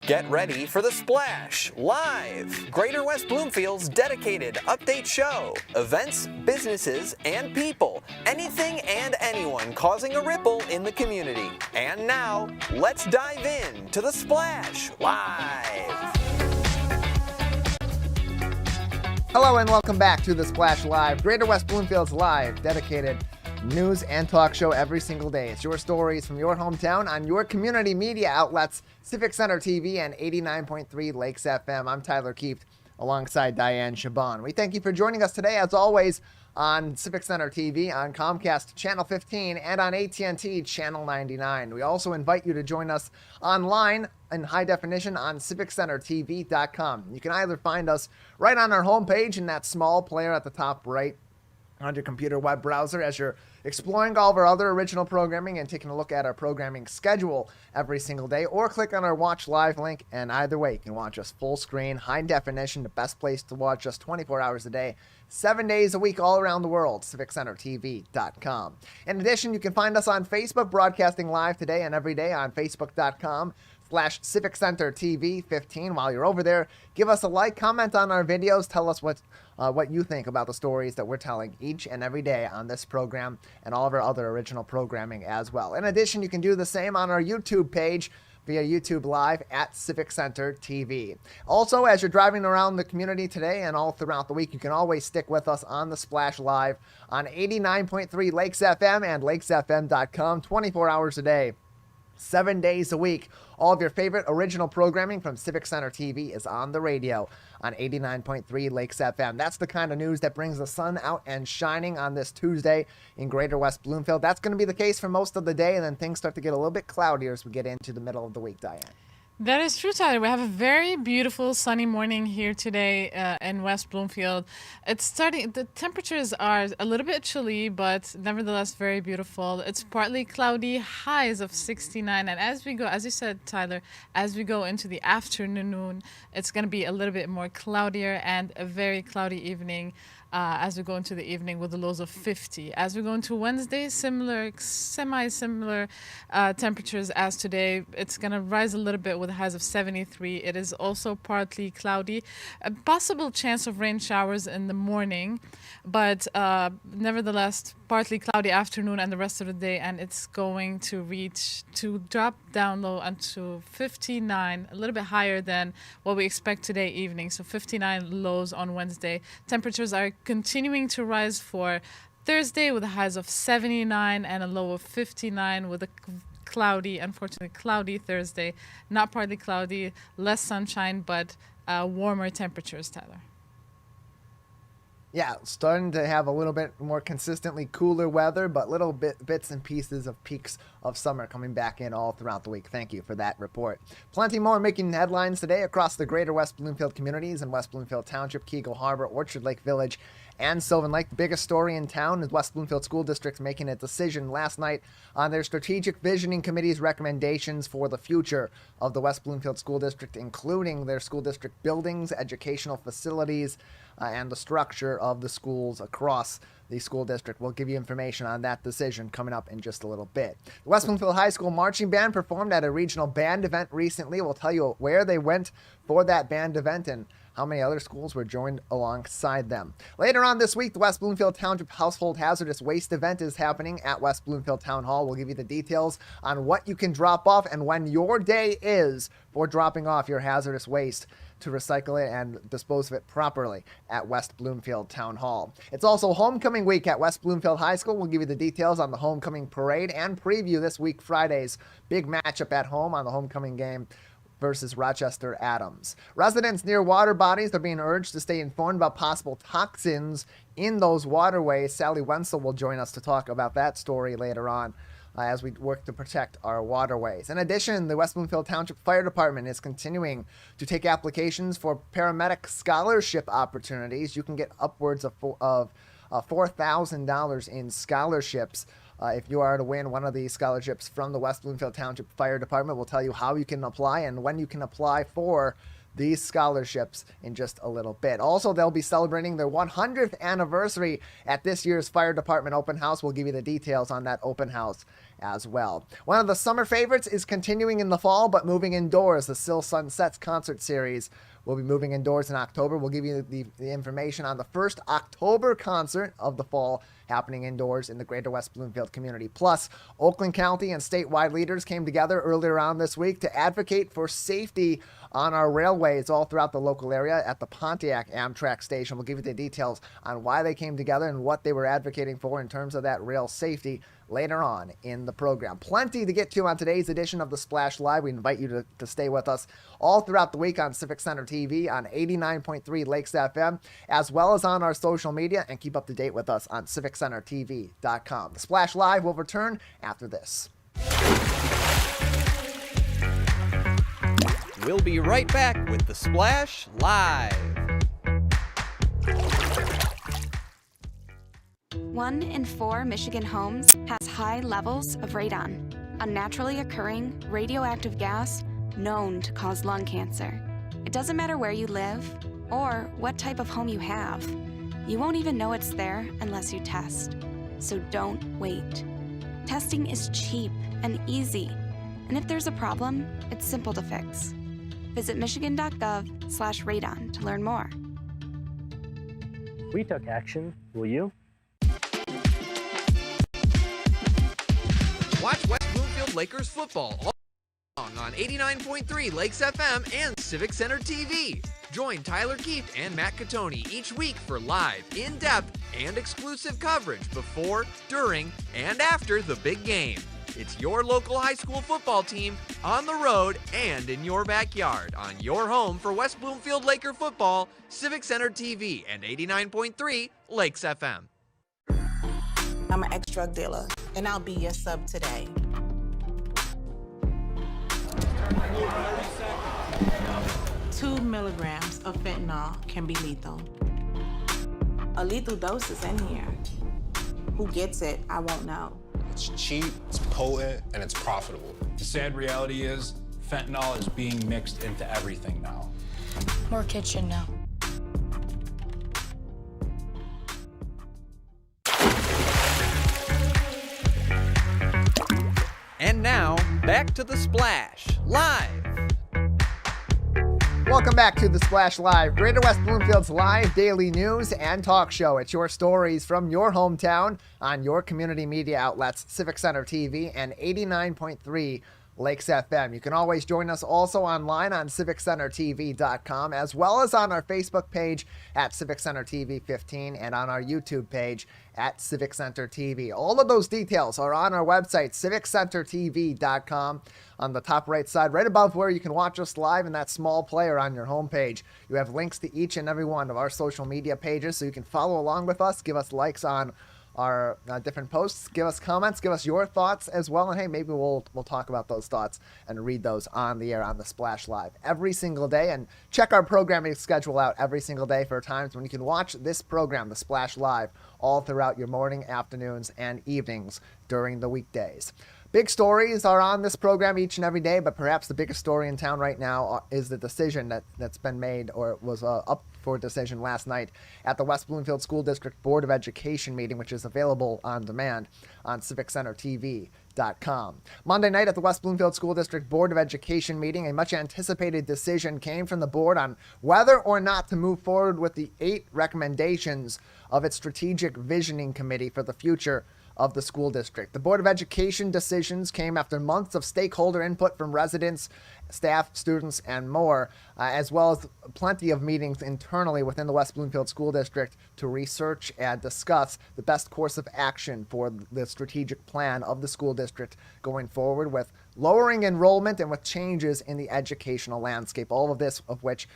Get ready for The Splash Live, Greater West Bloomfield's dedicated update show. Events, businesses, and people. Anything and anyone causing a ripple in the community. And now, let's dive in to The Splash Live. Hello and welcome back to The Splash Live, Greater West Bloomfield's live, dedicated news and talk show every single day. It's your stories from your hometown on your community media outlets, Civic Center TV and 89.3 Lakes FM. I'm Tyler Kieft alongside Dayan Chaaban. We thank you for joining us today, as always, on Civic Center TV, on Comcast Channel 15, and on AT&T Channel 99. We also invite you to join us online in high definition on civiccentertv.com. You can either find us right on our homepage in that small player at the top right on your computer web browser as you're exploring all of our other original programming and taking a look at our programming schedule every single day, or click on our Watch Live link, and either way, you can watch us full screen, high definition, the best place to watch us 24 hours a day, 7 days a week, all around the world, civiccentertv.com. In addition, you can find us on Facebook, broadcasting live today and every day on facebook.com/Civic Center TV 15. While you're over there, give us a like, comment on our videos, tell us what you think about the stories that we're telling each and every day on this program and all of our other original programming as well. In addition, you can do the same on our YouTube page via YouTube Live at Civic Center TV. Also, as you're driving around the community today and all throughout the week, you can always stick with us on the Splash Live on 89.3 Lakes FM and lakesfm.com 24 hours a day, 7 days a week. All of your favorite original programming from Civic Center TV is on the radio on 89.3 Lakes FM. That's the kind of news that brings the sun out and shining on this Tuesday in Greater West Bloomfield. That's going to be the case for most of the day, and then things start to get a little bit cloudier as we get into the middle of the week, Diane. That is true, Tyler. We have a very beautiful sunny morning here today in West Bloomfield. The temperatures are a little bit chilly, but nevertheless very beautiful. It's partly cloudy, highs of 69. And as you said, Tyler, as we go into the afternoon, it's going to be a little bit more cloudier and a very cloudy evening. As we go into the evening with the lows of 50. As we go into Wednesday, semi-similar temperatures as today. It's going to rise a little bit with highs of 73. It is also partly cloudy. A possible chance of rain showers in the morning, but nevertheless, partly cloudy afternoon and the rest of the day, and it's going to drop down low onto 59, a little bit higher than what we expect today evening. So 59 lows on Wednesday. Temperatures are continuing to rise for Thursday with highs of 79 and a low of 59 with a unfortunately cloudy Thursday. Not partly cloudy, less sunshine, but warmer temperatures, Tyler. Yeah, starting to have a little bit more consistently cooler weather, but little bits and pieces of peaks of summer coming back in all throughout the week. Thank you for that report. Plenty more making headlines today across the Greater West Bloomfield communities in West Bloomfield Township, Kegel Harbor, Orchard Lake Village, and Sylvan Lake. The biggest story in town is West Bloomfield School District making a decision last night on their Strategic Visioning Committee's recommendations for the future of the West Bloomfield School District, including their school district buildings, educational facilities, and the structure of the schools across the school district. We'll give you information on that decision coming up in just a little bit. The West Bloomfield High School Marching Band performed at a regional band event recently. We'll tell you where they went for that band event and how many other schools were joined alongside them. Later on this week, the West Bloomfield Township Household Hazardous Waste event is happening at West Bloomfield Town Hall. We'll give you the details on what you can drop off and when your day is for dropping off your hazardous waste to recycle it and dispose of it properly at West Bloomfield Town Hall. It's also homecoming week at West Bloomfield High School. We'll give you the details on the homecoming parade and preview this week Friday's big matchup at home on the homecoming game versus Rochester Adams. Residents near water bodies are being urged to stay informed about possible toxins in those waterways. Sally Wenczel will join us to talk about that story later on as we work to protect our waterways. In addition, the West Bloomfield Township Fire Department is continuing to take applications for paramedic scholarship opportunities. You can get upwards of $4,000 in scholarships if you are to win one of these scholarships from the West Bloomfield Township Fire Department. We'll tell you how you can apply and when you can apply for these scholarships in just a little bit. Also, they'll be celebrating their 100th anniversary at this year's Fire Department Open House. We'll give you the details on that open house as well. One of the summer favorites is continuing in the fall, but moving indoors. The Still Sunsets concert series will be moving indoors in October. We'll give you the information on the first October concert of the fall happening indoors in the Greater West Bloomfield community. Plus, Oakland County and statewide leaders came together earlier on this week to advocate for safety on our railways all throughout the local area at the Pontiac Amtrak station. We'll give you the details on why they came together and what they were advocating for in terms of that rail safety later on in the program. Plenty to get to on today's edition of The Splash Live. We invite you to stay with us all throughout the week on Civic Center TV, on 89.3 Lakes FM, as well as on our social media, and keep up to date with us on CivicCenterTV.com. The Splash Live will return after this. We'll be right back with The Splash Live. 1 in 4 Michigan homes has high levels of radon, a naturally occurring radioactive gas known to cause lung cancer. It doesn't matter where you live or what type of home you have. You won't even know it's there unless you test. So don't wait. Testing is cheap and easy, and if there's a problem, it's simple to fix. Visit michigan.gov/radon to learn more. We took action. Will you? Watch West Bloomfield Lakers football all along on 89.3 Lakes FM and Civic Center TV. Join Tyler Kieft and Matt Catoni each week for live, in-depth, and exclusive coverage before, during, and after the big game. It's your local high school football team on the road and in your backyard on your home for West Bloomfield Laker football, Civic Center TV, and 89.3 Lakes FM. I'm an ex-drug dealer, and I'll be your sub today. Two milligrams of fentanyl can be lethal. A lethal dose is in here. Who gets it, I won't know. It's cheap, it's potent, and it's profitable. The sad reality is fentanyl is being mixed into everything now. More kitchen now. And now, back to The Splash Live. Welcome back to The Splash Live, Greater West Bloomfield's live daily news and talk show. It's your stories from your hometown on your community media outlets, Civic Center TV and 89.3 Lakes FM. You can always join us also online on CivicCenterTV.com, as well as on our Facebook page at Civic Center TV 15 and on our YouTube page at Civic Center TV. All of those details are on our website, CivicCenterTV.com. On the top right side, right above where you can watch us live in that small player on your homepage, you have links to each and every one of our social media pages, so you can follow along with us, give us likes on our different posts, give us comments, give us your thoughts as well, and hey, maybe we'll talk about those thoughts and read those on the air on The Splash Live every single day. And check our programming schedule out every single day for times when you can watch this program, The Splash Live, all throughout your morning, afternoons, and evenings during the weekdays. Big stories are on this program each and every day, but perhaps the biggest story in town right now is the decision that's been made, or was up for decision last night at the West Bloomfield School District Board of Education meeting, which is available on demand on CivicCenterTV.com. Monday night at the West Bloomfield School District Board of Education meeting, a much anticipated decision came from the board on whether or not to move forward with the 8 recommendations of its Strategic Visioning Committee for the future of the school district. The Board of Education decisions came after months of stakeholder input from residents, staff, students, and more, as well as plenty of meetings internally within the West Bloomfield School District to research and discuss the best course of action for the strategic plan of the school district going forward with lowering enrollment and with changes in the educational landscape. All of this of which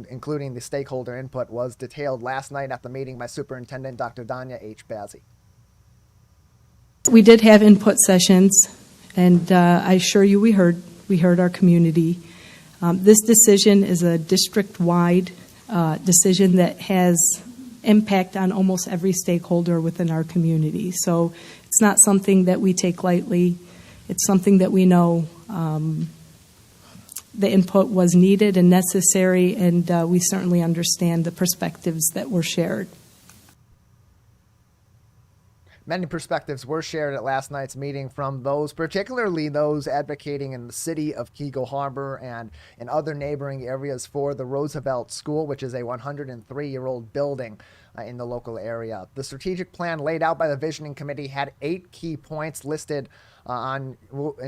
including the stakeholder input was detailed last night at the meeting by Superintendent Dr. Danya H. Bazzi. We did have input sessions, and I assure you we heard our community. This decision is a district-wide decision that has impact on almost every stakeholder within our community. So it's not something that we take lightly. It's something that we know the input was needed and necessary, and we certainly understand the perspectives that were shared. Many perspectives were shared at last night's meeting from those, particularly those advocating in the city of Keego Harbor and in other neighboring areas for the Roosevelt School, which is a 103-year-old building in the local area. The strategic plan laid out by the Visioning Committee had 8 key points listed and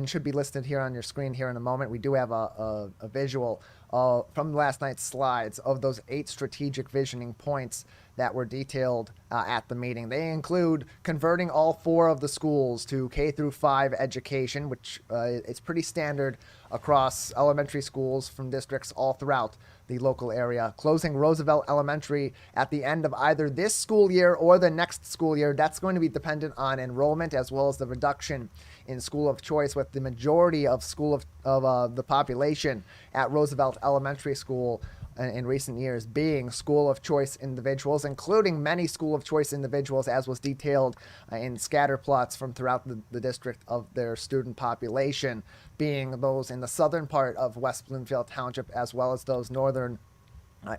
should be listed here on your screen here in a moment. We do have a visual from last night's slides of those 8 strategic visioning points that were detailed at the meeting. They include converting all 4 of the schools to K through 5 education, which is pretty standard across elementary schools from districts all throughout the local area. Closing Roosevelt Elementary at the end of either this school year or the next school year. That's going to be dependent on enrollment as well as the reduction in school of choice, with the majority of the population at Roosevelt Elementary School in recent years being school of choice individuals, including many school of choice individuals, as was detailed in scatter plots from throughout the district of their student population, being those in the southern part of West Bloomfield Township as well as those northern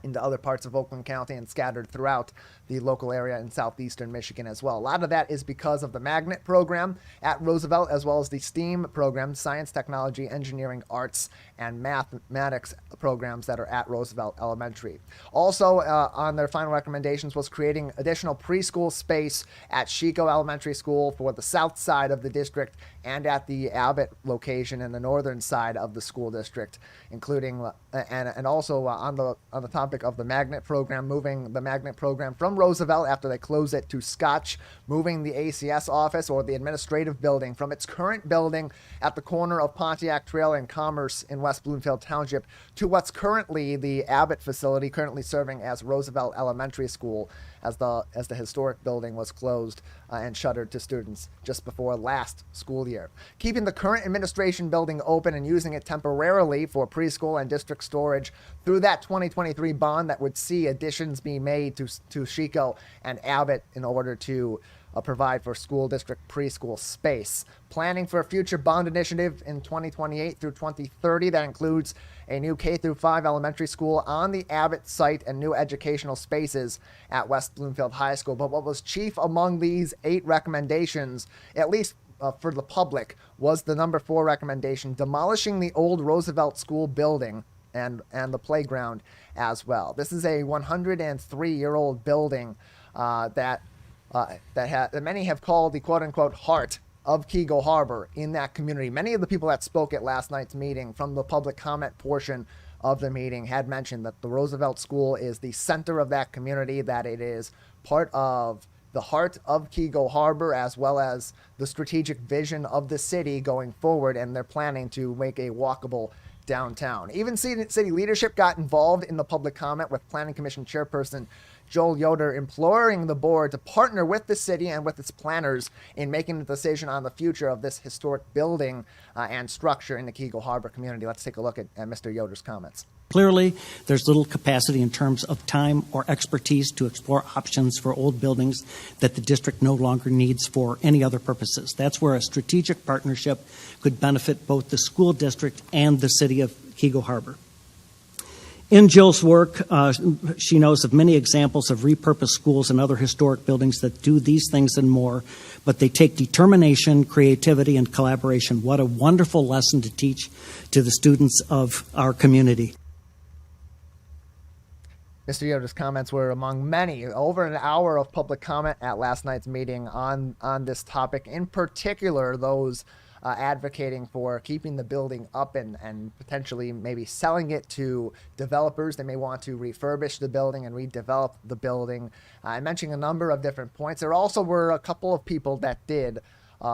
into other parts of Oakland County and scattered throughout the local area in southeastern Michigan as well. A lot of that is because of the magnet program at Roosevelt, as well as the STEAM program, science, technology, engineering, arts, and mathematics programs that are at Roosevelt Elementary. Also on their final recommendations was creating additional preschool space at Chico Elementary School for the south side of the district and at the Abbott location in the northern side of the school district, including and also on the topic of the magnet program, moving the magnet program from Roosevelt after they close it to Scotch, moving the ACS office or the administrative building from its current building at the corner of Pontiac Trail and Commerce in West Bloomfield Township to what's currently the Abbott facility, currently serving as Roosevelt Elementary School, as the historic building was closed and shuttered to students just before last school year. Keeping the current administration building open and using it temporarily for preschool and district storage through that 2023 bond that would see additions be made to Chico and Abbott in order to provide for school district preschool space. Planning for a future bond initiative in 2028 through 2030 that includes a new K through 5 elementary school on the Abbott site and new educational spaces at West Bloomfield High School. But what was chief among these 8 recommendations, at least for the public, was the number 4 recommendation, demolishing the old Roosevelt School building and the playground as well. This is a 103-year-old building that many have called the quote-unquote heart of Keego Harbor in that community. Many of the people that spoke at last night's meeting from the public comment portion of the meeting had mentioned that the Roosevelt School is the center of that community, that it is part of the heart of Keego Harbor, as well as the strategic vision of the city going forward, and they're planning to make a walkable downtown. Even city leadership got involved in the public comment, with Planning Commission Chairperson Joel Yoder imploring the board to partner with the city and with its planners in making the decision on the future of this historic building and structure in the Keego Harbor community. Let's take a look at Mr. Yoder's comments. Clearly, there's little capacity in terms of time or expertise to explore options for old buildings that the district no longer needs for any other purposes. That's where a strategic partnership could benefit both the school district and the city of Keego Harbor. In Jill's work, she knows of many examples of repurposed schools and other historic buildings that do these things and more, but they take determination, creativity, and collaboration. What a wonderful lesson to teach to the students of our community. Mr. Yoder's comments were among many. Over an hour of public comment at last night's meeting on this topic, in particular those advocating for keeping the building up and potentially maybe selling it to developers. They may want to refurbish the building and redevelop the building. I mentioned a number of different points. There also were a couple of people that did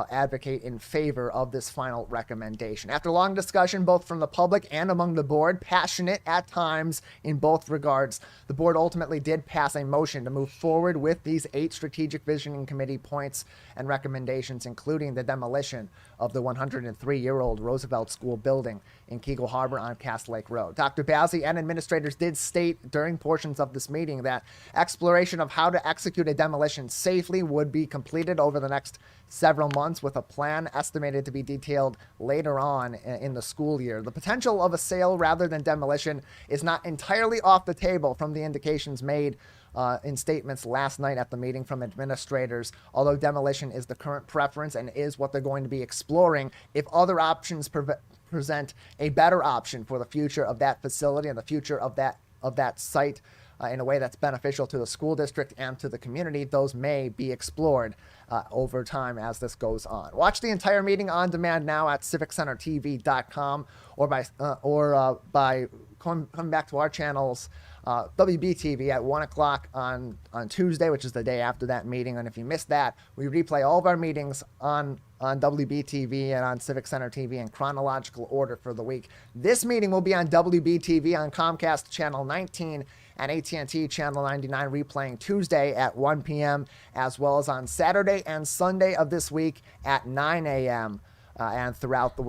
advocate in favor of this final recommendation. After long discussion, both from the public and among the board, passionate at times in both regards, the board ultimately did pass a motion to move forward with these 8 strategic visioning committee points and recommendations, including the demolition of the 103-year-old Roosevelt School building in Keego Harbor on Cass Lake Road. Dr. Bazzi and administrators did state during portions of this meeting that exploration of how to execute a demolition safely would be completed over the next several months, with a plan estimated to be detailed later on in the school year. The potential of a sale rather than demolition is not entirely off the table from the indications made in statements last night at the meeting from administrators. Although demolition is the current preference and is what they're going to be exploring, if other options present a better option for the future of that facility and the future of that site in a way that's beneficial to the school district and to the community, those may be explored over time as this goes on. Watch the entire meeting on demand now at civiccentertv.com or by coming back to our channels, WBTV at 1 o'clock on Tuesday, which is the day after that meeting. And if you missed that, we replay all of our meetings on WBTV and on Civic Center TV in chronological order for the week. This meeting will be on WBTV on Comcast Channel 19 and AT&T Channel 99, replaying Tuesday at 1 p.m., as well as on Saturday and Sunday of this week at 9 a.m. And throughout the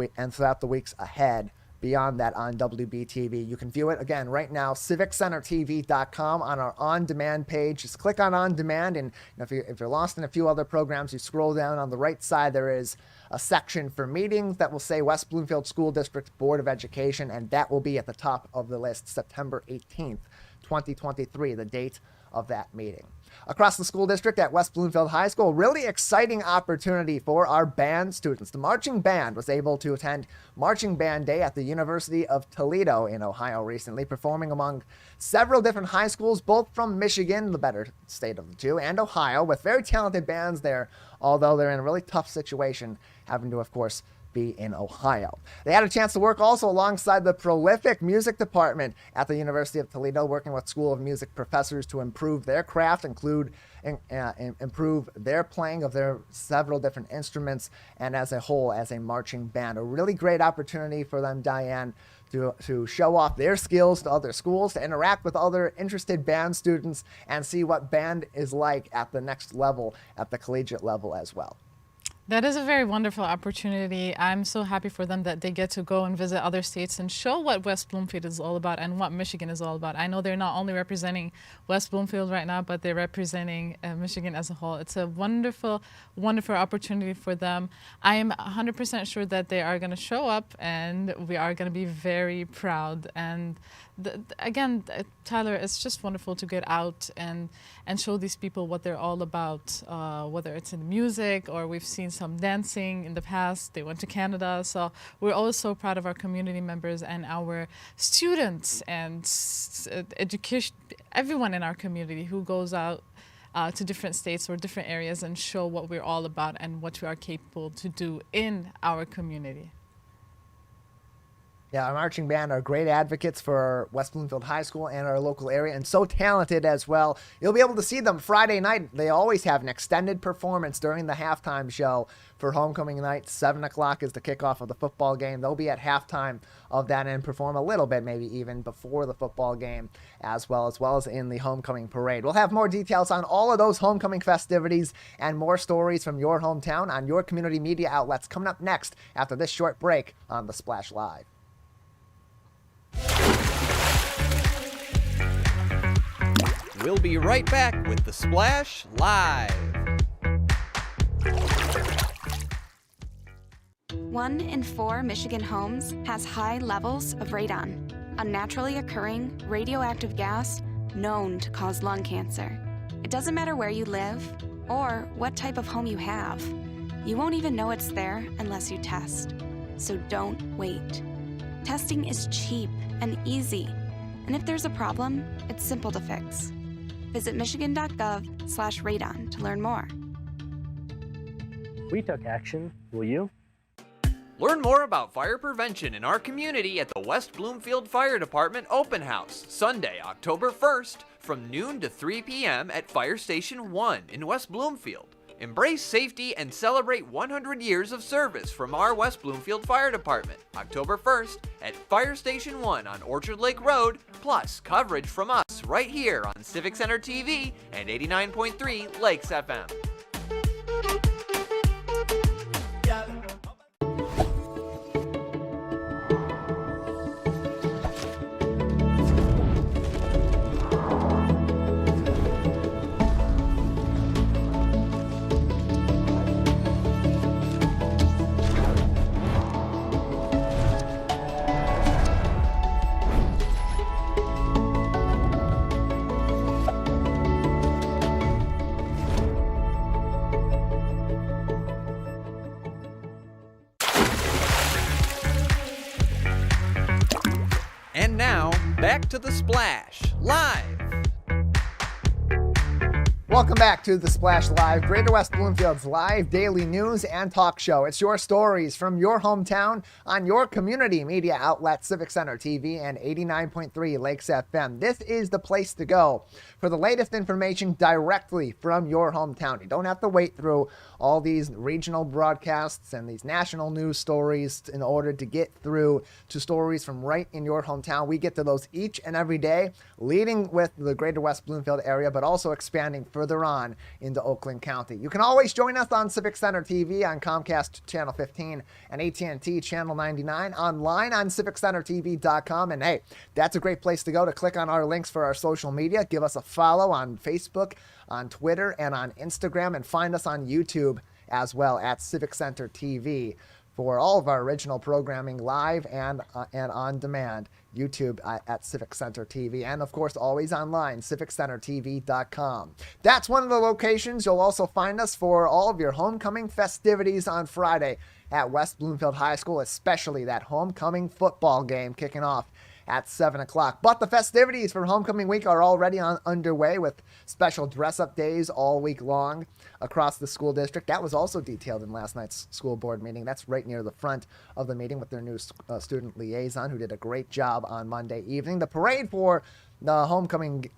weeks ahead. Beyond that on WBTV. You can view it again right now, civiccentertv.com on our on-demand page. Just click on on-demand, and if you're lost in a few other programs, you scroll down on the right side. There is a section for meetings that will say West Bloomfield School District Board of Education, and that will be at the top of the list, September 18th, 2023, the date of that meeting. Across the school district at West Bloomfield High School, really exciting opportunity for our band students. The marching band was able to attend Marching Band Day at the University of Toledo in Ohio recently, performing among several different high schools, both from Michigan, the better state of the two, and Ohio, with very talented bands there, although they're in a really tough situation, having to, of course, be in Ohio. They had a chance to work also alongside the prolific music department at the University of Toledo, working with School of Music professors to improve their craft, improve their playing of their several different instruments, and as a whole, as a marching band. A really great opportunity for them, Dayan, to show off their skills to other schools, to interact with other interested band students, and see what band is like at the next level, at the collegiate level as well. That is a very wonderful opportunity. I'm so happy for them that they get to go and visit other states and show what West Bloomfield is all about and what Michigan is all about. I know they're not only representing West Bloomfield right now, but they're representing Michigan as a whole. It's a wonderful, wonderful opportunity for them. I am 100% sure that they are going to show up and we are going to be very proud. And again, Tyler, it's just wonderful to get out and show these people what they're all about, whether it's in music or we've seen some dancing in the past. They went to Canada. So we're always so proud of our community members and our students and education, everyone in our community who goes out to different states or different areas and show what we're all about and what we are capable to do in our community. Yeah, our marching band are great advocates for West Bloomfield High School and our local area, and so talented as well. You'll be able to see them Friday night. They always have an extended performance during the halftime show for homecoming night. 7 o'clock is the kickoff of the football game. They'll be at halftime of that and perform a little bit, maybe even before the football game, as well as in the homecoming parade. We'll have more details on all of those homecoming festivities and more stories from your hometown on your community media outlets coming up next after this short break on The Splash Live. We'll be right back with The Splash Live. 1 in 4 Michigan homes has high levels of radon, a naturally occurring radioactive gas known to cause lung cancer. It doesn't matter where you live or what type of home you have. You won't even know it's there unless you test. So don't wait. Testing is cheap and easy, and if there's a problem, it's simple to fix. Visit michigan.gov/radon to learn more. We took action. Will you? Learn more about fire prevention in our community at the West Bloomfield Fire Department Open House, Sunday, October 1st, from noon to 3 p.m. at Fire Station 1 in West Bloomfield. Embrace safety and celebrate 100 years of service from our West Bloomfield Fire Department, October 1st at Fire Station 1 on Orchard Lake Road, plus coverage from us right here on Civic Center TV and 89.3 Lakes FM. back to The Splash, live. Welcome back to The Splash Live, Greater West Bloomfield's live daily news and talk show. It's your stories from your hometown on your community media outlet, Civic Center TV and 89.3 Lakes FM. This is the place to go for the latest information directly from your hometown. You don't have to wait through all these regional broadcasts and these national news stories in order to get through to stories from right in your hometown. We get to those each and every day, leading with the Greater West Bloomfield area, but also expanding further on into Oakland County. You can always join us on Civic Center TV on Comcast Channel 15 and AT&T Channel 99, online on civiccentertv.com. And hey, that's a great place to go to click on our links for our social media. Give us a follow on Facebook, on Twitter, and on Instagram, and find us on YouTube as well at Civic Center TV for all of our original programming live and on demand. YouTube at Civic Center TV, and of course always online, civiccentertv.com. That's one of the locations you'll also find us for all of your homecoming festivities on Friday at West Bloomfield High School, especially that homecoming football game kicking off at 7 o'clock. But the festivities for homecoming week are already underway with special dress-up days all week long across the school district. That was also detailed in last night's school board meeting. That's right near the front of the meeting with their new student liaison, who did a great job on Monday evening. The parade for the homecoming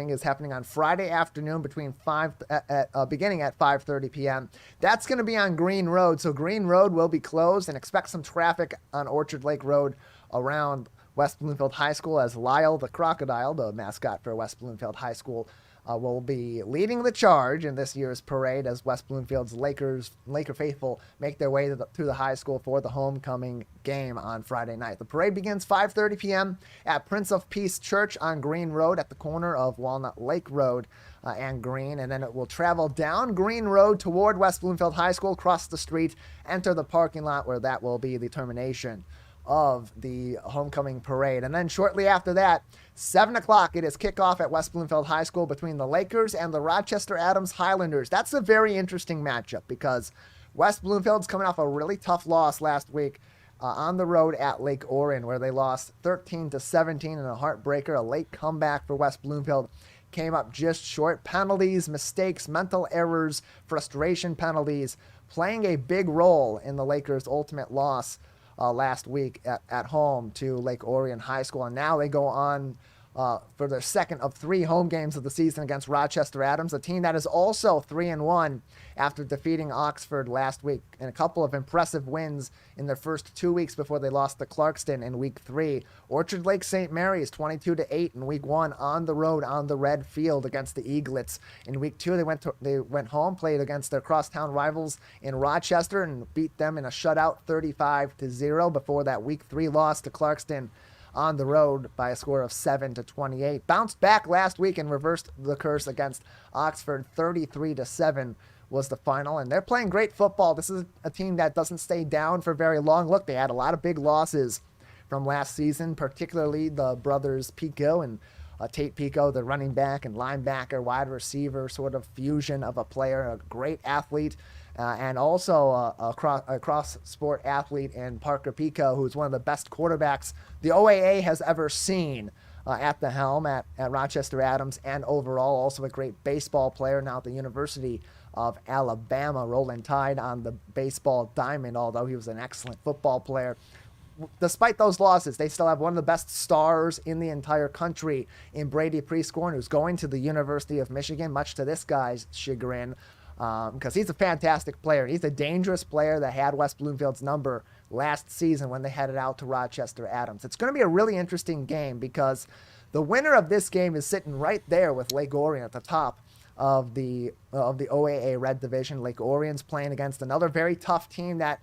is happening on Friday afternoon beginning at 5:30 p.m. That's going to be on Green Road, so Green Road will be closed, and expect some traffic on Orchard Lake Road around West Bloomfield High School, as Lyle the Crocodile, the mascot for West Bloomfield High School, will be leading the charge in this year's parade as West Bloomfield's Laker faithful make their way to the high school for the homecoming game on Friday night. The parade begins 5:30 p.m. at Prince of Peace Church on Green Road at the corner of Walnut Lake Road and Green, and then it will travel down Green Road toward West Bloomfield High School, cross the street, enter the parking lot where that will be the termination of the homecoming parade. And then shortly after that, 7 o'clock, it is kickoff at West Bloomfield High School between the Lakers and the Rochester Adams Highlanders. That's a very interesting matchup because West Bloomfield's coming off a really tough loss last week on the road at Lake Orion, where they lost 13-17 in a heartbreaker. A late comeback for West Bloomfield came up just short. Penalties, mistakes, mental errors, frustration penalties playing a big role in the Lakers' ultimate loss last week at home to Lake Orion High School. And now they go on for their second of 3 home games of the season against Rochester Adams, a team that is also 3-1 after defeating Oxford last week, and a couple of impressive wins in their first 2 weeks before they lost to Clarkston in week 3. Orchard Lake St. Mary's 22-8 in week 1 on the road on the red field against the Eaglets. In week 2, they went home, played against their crosstown rivals in Rochester and beat them in a shutout 35-0 before that week 3 loss to Clarkston on the road by a score of 7-28. Bounced back last week and reversed the curse against Oxford. 33-7 was the final, and they're playing great football. This is a team that doesn't stay down for very long. Look, they had a lot of big losses from last season, particularly the brothers Pico and Tate Pico, the running back and linebacker, wide receiver, sort of fusion of a player, a great athlete, and also a cross-sport athlete in Parker Pico, who's one of the best quarterbacks the OAA has ever seen at the helm at Rochester Adams, and overall also a great baseball player now at the University of Alabama, rolling tide on the baseball diamond, although he was an excellent football player. Despite those losses, they still have one of the best stars in the entire country in Brady Prescorn, who's going to the University of Michigan, much to this guy's chagrin, because he's a fantastic player. He's a dangerous player that had West Bloomfield's number last season when they headed out to Rochester Adams. It's going to be a really interesting game because the winner of this game is sitting right there with Lake Orion at the top of the OAA Red Division. Lake Orion's playing against another very tough team that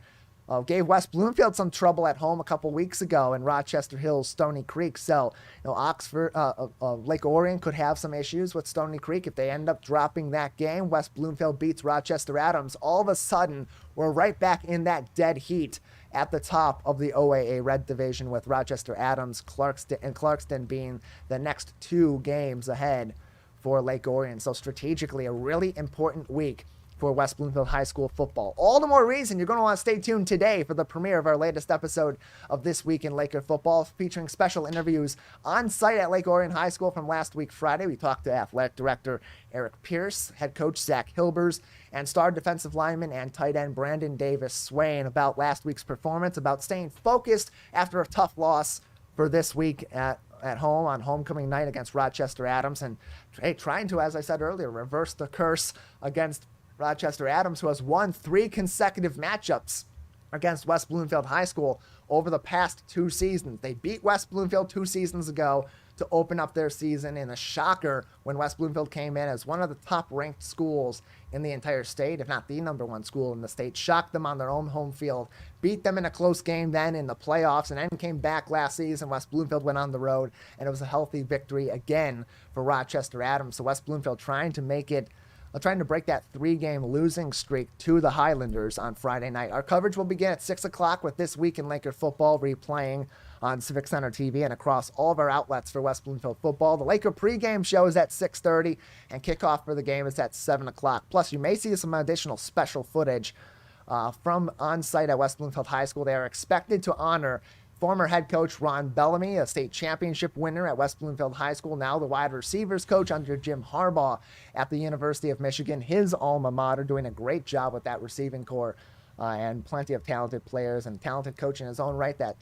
gave West Bloomfield some trouble at home a couple weeks ago in Rochester Hills, Stony Creek. So, Lake Orion could have some issues with Stony Creek if they end up dropping that game. West Bloomfield beats Rochester Adams. All of a sudden, we're right back in that dead heat at the top of the OAA Red Division with Rochester Adams, Clarkston being the next 2 games ahead for Lake Orion. So strategically, a really important week for West Bloomfield High School football. All the more reason you're going to want to stay tuned today for the premiere of our latest episode of This Week in Laker Football, featuring special interviews on site at Lake Orion High School from last week Friday. We talked to athletic director Eric Pierce, head coach Zach Hilbers, and star defensive lineman and tight end Brandon Davis Swain about last week's performance, about staying focused after a tough loss for this week at home on homecoming night against Rochester Adams, and trying to, as I said earlier, reverse the curse against Rochester Adams, who has won 3 consecutive matchups against West Bloomfield High School over the past 2 seasons. They beat West Bloomfield 2 seasons ago to open up their season in a shocker when West Bloomfield came in as one of the top-ranked schools in the entire state, if not the #1 school in the state, shocked them on their own home field, beat them in a close game then in the playoffs, and then came back last season. West Bloomfield went on the road, and it was a healthy victory again for Rochester Adams. So West Bloomfield trying to break that 3-game losing streak to the Highlanders on Friday night. Our coverage will begin at 6 o'clock with This Week in Laker Football replaying on Civic Center TV and across all of our outlets for West Bloomfield football. The Laker pregame show is at 6:30, and kickoff for the game is at 7 o'clock. Plus, you may see some additional special footage from on-site at West Bloomfield High School. They are expected to honor former head coach Ron Bellamy, a state championship winner at West Bloomfield High School, now the wide receivers coach under Jim Harbaugh at the University of Michigan, his alma mater, doing a great job with that receiving corps and plenty of talented players and talented coach in his own right that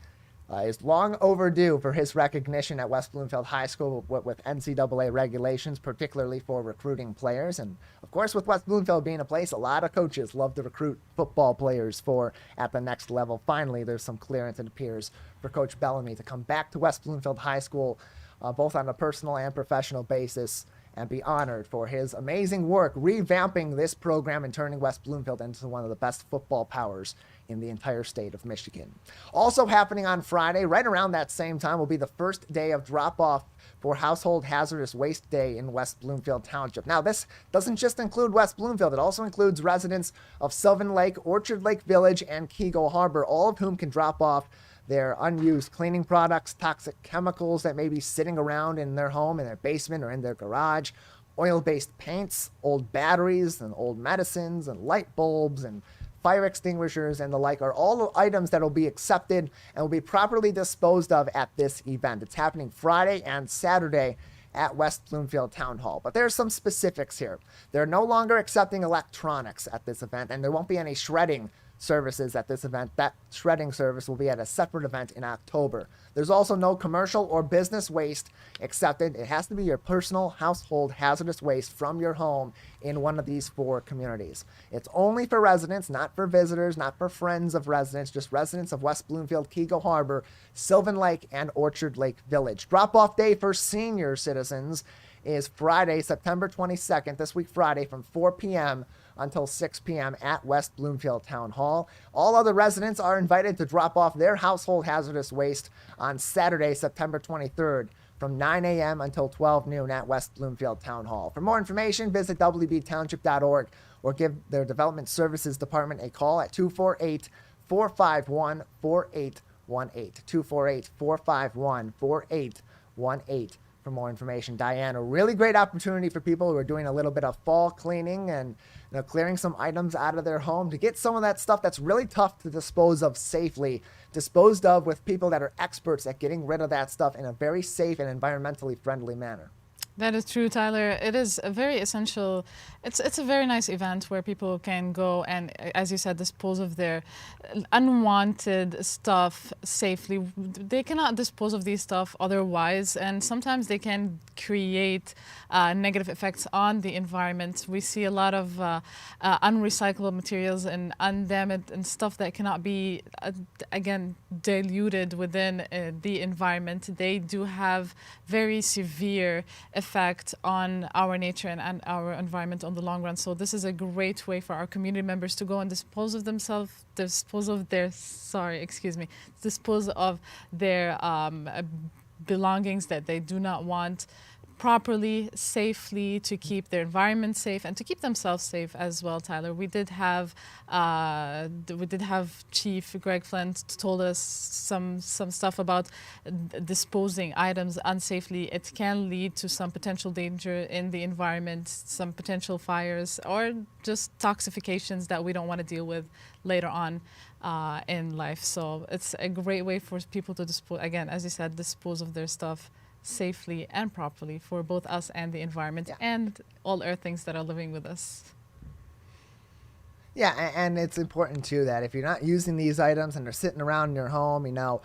is long overdue for his recognition at West Bloomfield High School with NCAA regulations, particularly for recruiting players. And, of course, with West Bloomfield being a place a lot of coaches love to recruit football players for at the next level. Finally, there's some clearance, it appears, for Coach Bellamy to come back to West Bloomfield High School, both on a personal and professional basis, and be honored for his amazing work revamping this program and turning West Bloomfield into one of the best football powers in the entire state of Michigan. Also happening on Friday, right around that same time, will be the first day of drop-off for Household Hazardous Waste Day in West Bloomfield Township. Now, this doesn't just include West Bloomfield. It also includes residents of Sylvan Lake, Orchard Lake Village, and Keego Harbor, all of whom can drop off their unused cleaning products, toxic chemicals that may be sitting around in their home, in their basement, or in their garage, oil-based paints, old batteries, and old medicines, and light bulbs, and fire extinguishers, and the like are all items that will be accepted and will be properly disposed of at this event. It's happening Friday and Saturday at West Bloomfield Town Hall. But there's some specifics here. They're no longer accepting electronics at this event, and there won't be any shredding services at this event. That shredding service will be at a separate event in October. There's also no commercial or business waste accepted. It has to be your personal household hazardous waste from your home in one of these 4 communities. It's only for residents, not for visitors, not for friends of residents, just residents of West Bloomfield, Keego Harbor, Sylvan Lake, and Orchard Lake Village. Drop-off day for senior citizens is Friday, September 22nd, this week Friday, from 4 p.m. until 6 p.m. at West Bloomfield Town Hall. All other residents are invited to drop off their household hazardous waste on Saturday, September 23rd, from 9 a.m. until 12 noon at West Bloomfield Town Hall. For more information, visit wbtownship.org or give their Development Services Department a call at 248-451-4818, 248-451-4818 for more information. Diane, a really great opportunity for people who are doing a little bit of fall cleaning and clearing some items out of their home to get some of that stuff that's really tough to dispose of safely, disposed of with people that are experts at getting rid of that stuff in a very safe and environmentally friendly manner. That is true, Tyler. It is a very essential. It's a very nice event where people can go and, as you said, dispose of their unwanted stuff safely. They cannot dispose of these stuff otherwise, and sometimes they can create negative effects on the environment. We see a lot of unrecyclable materials and undamaged and stuff that cannot be, again, diluted within the environment. They do have very severe effect on our nature and our environment on the long run. So this is a great way for our community members to go and dispose of their belongings that they do not want properly, safely, to keep their environment safe and to keep themselves safe as well, Tyler. We did have Chief Greg Flint told us some stuff about disposing items unsafely. It can lead to some potential danger in the environment, some potential fires, or just toxifications that we don't want to deal with later on in life. So it's a great way for people to dispose, again, as you said, dispose of their stuff safely and properly for both us and the environment and all earthlings that are living with us. Yeah, and it's important too that if you're not using these items and they're sitting around in your home, you know,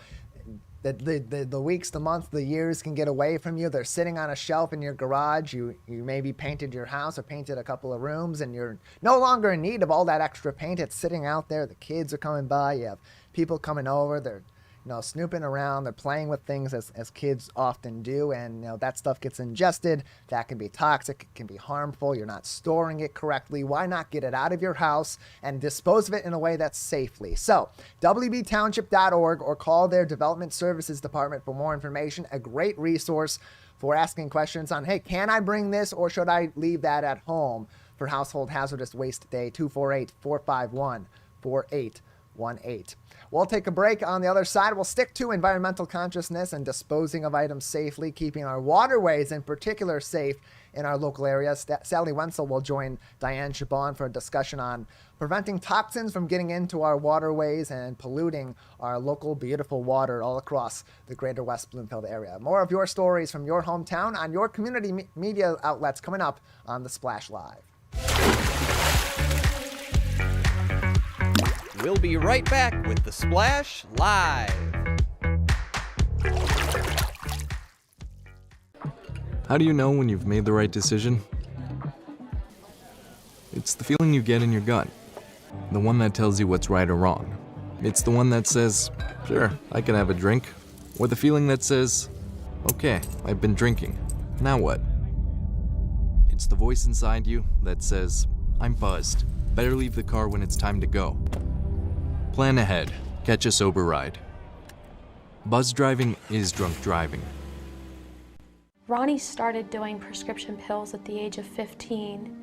the weeks, the months, the years can get away from you. They're sitting on a shelf in your garage. You maybe painted your house or painted a couple of rooms, and you're no longer in need of all that extra paint. It's sitting out there. The kids are coming by. You have people coming over. They're snooping around. They're playing with things as kids often do, and that stuff gets ingested. That can be toxic. It can be harmful. You're not storing it correctly. Why not get it out of your house and dispose of it in a way that's safely? So, wbtownship.org or call their Development Services Department for more information. A great resource for asking questions on, hey, can I bring this or should I leave that at home for Household Hazardous Waste Day? 248-451-4818. We'll take a break. On the other side, we'll stick to environmental consciousness and disposing of items safely, keeping our waterways in particular safe in our local areas. Sally Wenczel will join Dayan Chaaban for a discussion on preventing toxins from getting into our waterways and polluting our local beautiful water all across the greater West Bloomfield area. More of your stories from your hometown on your community media outlets coming up on The Splash Live. We'll be right back with The Splash Live. How do you know when you've made the right decision? It's the feeling you get in your gut. The one that tells you what's right or wrong. It's the one that says, sure, I can have a drink. Or the feeling that says, okay, I've been drinking. Now what? It's the voice inside you that says, I'm buzzed. Better leave the car when it's time to go. Plan ahead. Catch a sober ride. Buzz driving is drunk driving. Ronnie started doing prescription pills at the age of 15,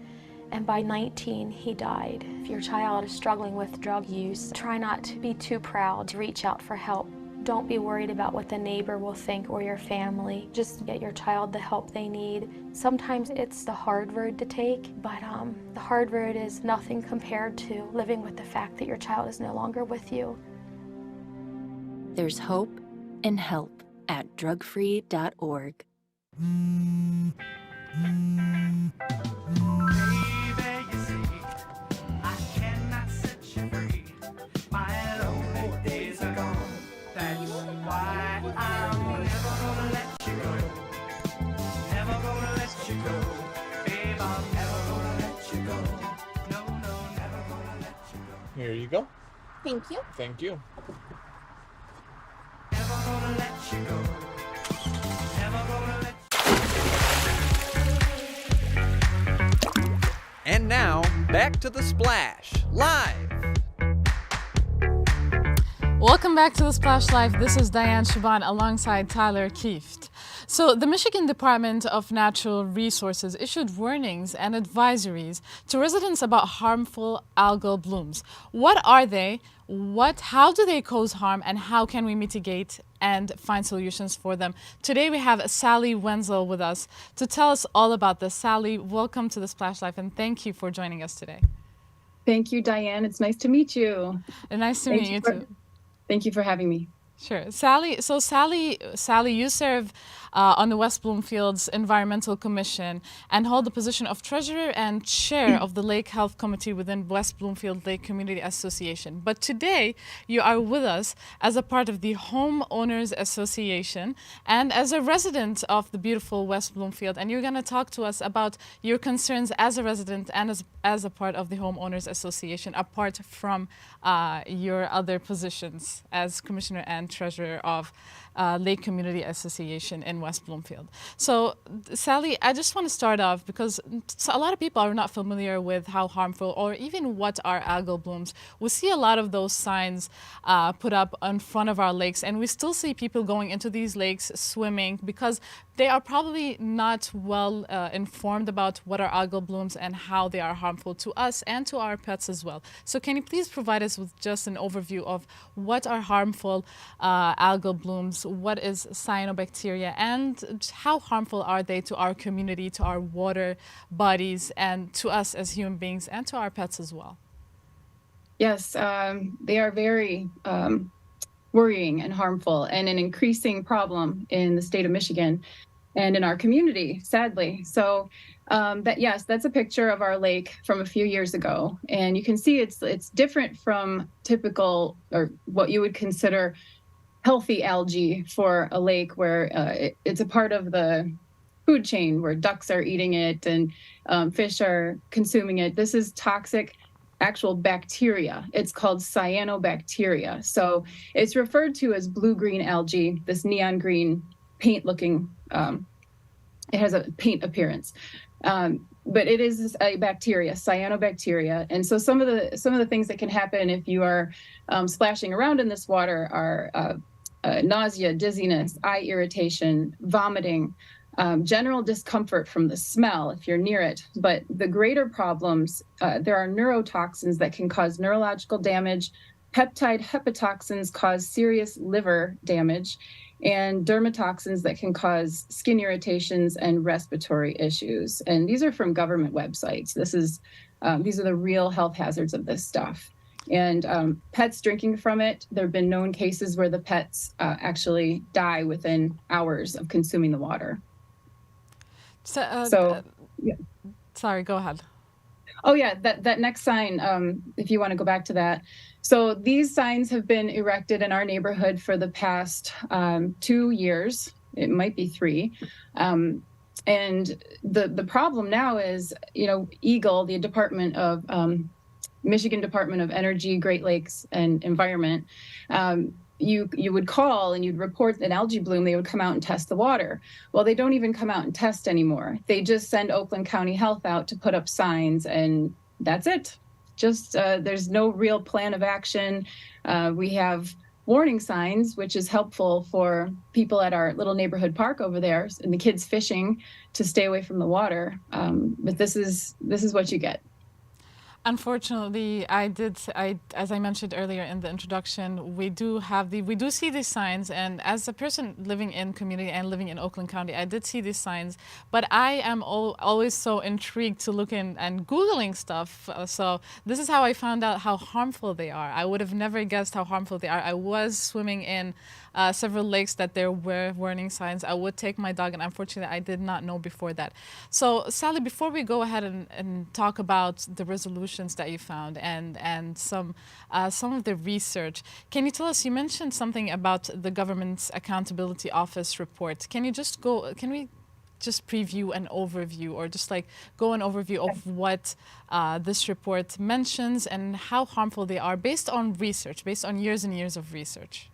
and by 19, he died. If your child is struggling with drug use, try not to be too proud to reach out for help. Don't be worried about what the neighbor will think or your family. Just get your child the help they need. Sometimes it's the hard road to take, but the hard road is nothing compared to living with the fact that your child is no longer with you. There's hope and help at drugfree.org. Here you go. Thank you. Thank you. And now, back to The Splash Live. Welcome back to The Splash Live. This is Dayan Chaaban alongside Tyler Kieft. So the Michigan Department of Natural Resources issued warnings and advisories to residents about harmful algal blooms. What are they? How do they cause harm, and how can we mitigate and find solutions for them? Today we have Sally Wenczel with us to tell us all about this. Sally, welcome to The Splash Live, and thank you for joining us today. Thank you, Diane. It's nice to meet you. And nice to meet you too. Thank you for having me. Sure. Sally, you serve on the West Bloomfield's Environmental Commission and hold the position of Treasurer and Chair of the Lake Health Committee within West Bloomfield Lake Community Association. But today, you are with us as a part of the Homeowners Association and as a resident of the beautiful West Bloomfield. And you're going to talk to us about your concerns as a resident and as a part of the Homeowners Association, apart from your other positions as Commissioner and Treasurer of Lake Community Association in West Bloomfield. So, Sally, I just want to start off because a lot of people are not familiar with how harmful or even what are algal blooms. We see a lot of those signs put up in front of our lakes, and we still see people going into these lakes swimming because they are probably not well informed about what are algal blooms and how they are harmful to us and to our pets as well. So can you please provide us with just an overview of what are harmful algal blooms, what is cyanobacteria, and how harmful are they to our community, to our water bodies, and to us as human beings, and to our pets as well? Yes, they are very worrying and harmful, and an increasing problem in the state of Michigan and in our community, sadly. So that's a picture of our lake from a few years ago. And you can see it's different from typical, or what you would consider healthy algae for a lake, where it's a part of the food chain where ducks are eating it and fish are consuming it. This is toxic actual bacteria. It's called cyanobacteria. So it's referred to as blue-green algae, this neon green paint-looking, it has a paint appearance. But it is a bacteria, cyanobacteria. And so some of the things that can happen if you are splashing around in this water are nausea, dizziness, eye irritation, vomiting, general discomfort from the smell if you're near it. But the greater problems, there are neurotoxins that can cause neurological damage. Peptide hepatotoxins cause serious liver damage, and dermatoxins that can cause skin irritations and respiratory issues. And these are from government websites. These are the real health hazards of this stuff. And pets drinking from it, there have been known cases where the pets actually die within hours of consuming the water. Yeah. Sorry, go ahead. Oh yeah, that next sign, if you want to go back to that. So these signs have been erected in our neighborhood for the past 2 years. It might be 3. And the problem now is, EGLE, the Department of Michigan Department of Energy, Great Lakes and Environment, you would call and you'd report an algae bloom, they would come out and test the water. Well, they don't even come out and test anymore. They just send Oakland County Health out to put up signs, and that's it. Just there's no real plan of action. We have warning signs, which is helpful for people at our little neighborhood park over there and the kids fishing to stay away from the water. But this is what you get. Unfortunately, as I mentioned earlier in the introduction, we do see these signs, and as a person living in community and living in Oakland County, I did see these signs, but I am always so intrigued to look in and Googling stuff. So this is how I found out how harmful they are. I would have never guessed how harmful they are. I was swimming in several lakes that there were warning signs. I would take my dog, and unfortunately, I did not know before that. So Sally, before we go ahead and talk about the resolutions that you found and some of the research, can you tell us, you mentioned something about the government's accountability office report. Can we just preview an overview, or just go an overview of what this report mentions and how harmful they are based on research, based on years and years of research?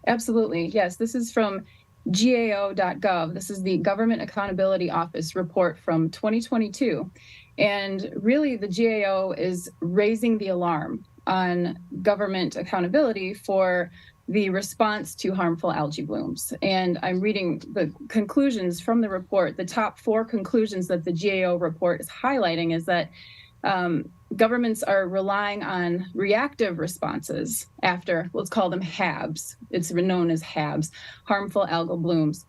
Absolutely. Yes, this is from GAO.gov. This is the Government Accountability Office report from 2022. And really, the GAO is raising the alarm on government accountability for the response to harmful algae blooms. And I'm reading the conclusions from the report. The top 4 conclusions that the GAO report is highlighting is that governments are relying on reactive responses after, let's call them HABs. It's known as HABs, harmful algal blooms.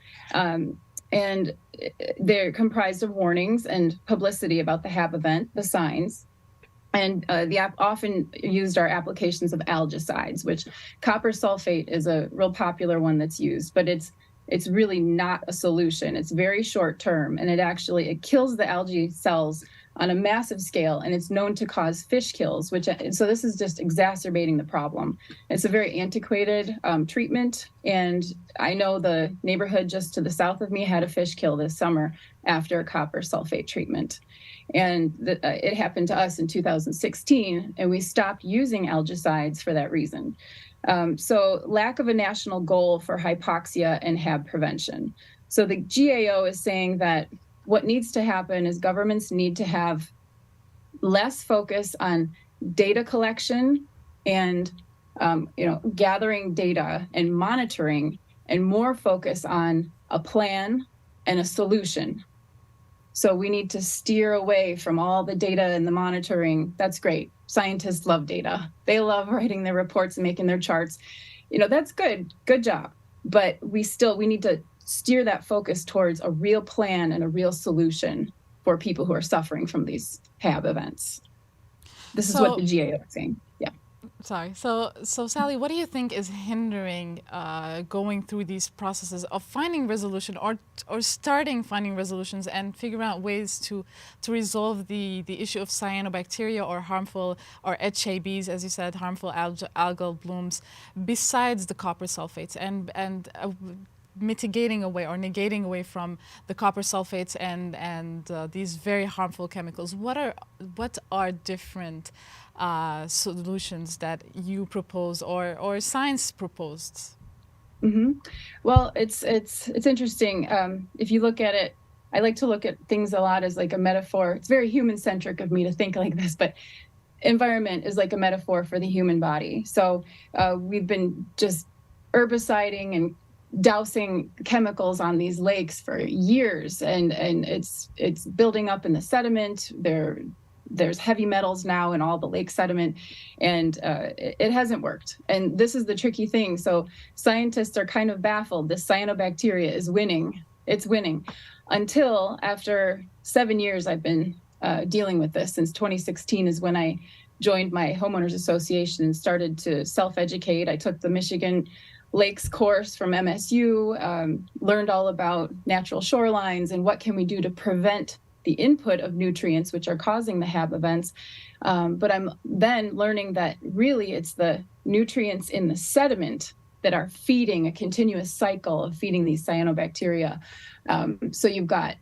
And they're comprised of warnings and publicity about the HAB event, the signs. And the app often used are applications of algicides, which copper sulfate is a real popular one that's used, but it's really not a solution. It's very short term, and it kills the algae cells on a massive scale, and it's known to cause fish kills, so this is just exacerbating the problem. It's a very antiquated treatment, and I know the neighborhood just to the south of me had a fish kill this summer after a copper sulfate treatment. And it happened to us in 2016, and we stopped using algicides for that reason. So lack of a national goal for hypoxia and HAB prevention. So the GAO is saying that what needs to happen is governments need to have less focus on data collection and gathering data and monitoring, and more focus on a plan and a solution. So we need to steer away from all the data and the monitoring. That's great. Scientists love data. They love writing their reports and making their charts. That's good. Good job. But we need to steer that focus towards a real plan and a real solution for people who are suffering from these HAB events. This is what the GAO is saying. Yeah. Sorry. So Sally, what do you think is hindering going through these processes of finding resolution or starting finding resolutions and figuring out ways to resolve the issue of cyanobacteria or harmful, or HABs, as you said, harmful algal blooms, besides the copper sulfates and mitigating away or negating away from the copper sulfates and these very harmful chemicals? What are different solutions that you propose or science proposed? Mm-hmm. Well, it's interesting. If you look at it, I like to look at things a lot as like a metaphor. It's very human-centric of me to think like this, but environment is like a metaphor for the human body. So we've been just herbiciding and dousing chemicals on these lakes for years, and it's building up in the sediment. There's heavy metals now in all the lake sediment, and it hasn't worked. And this is the tricky thing. So scientists are kind of baffled. This cyanobacteria is winning. It's winning until after 7 years I've been dealing with this. Since 2016 is when I joined my homeowners association and started to self-educate. I took the Michigan Lakes course from MSU, learned all about natural shorelines and what can we do to prevent the input of nutrients which are causing the HAB events. But I'm then learning that really it's the nutrients in the sediment that are feeding a continuous cycle of feeding these cyanobacteria. So you've got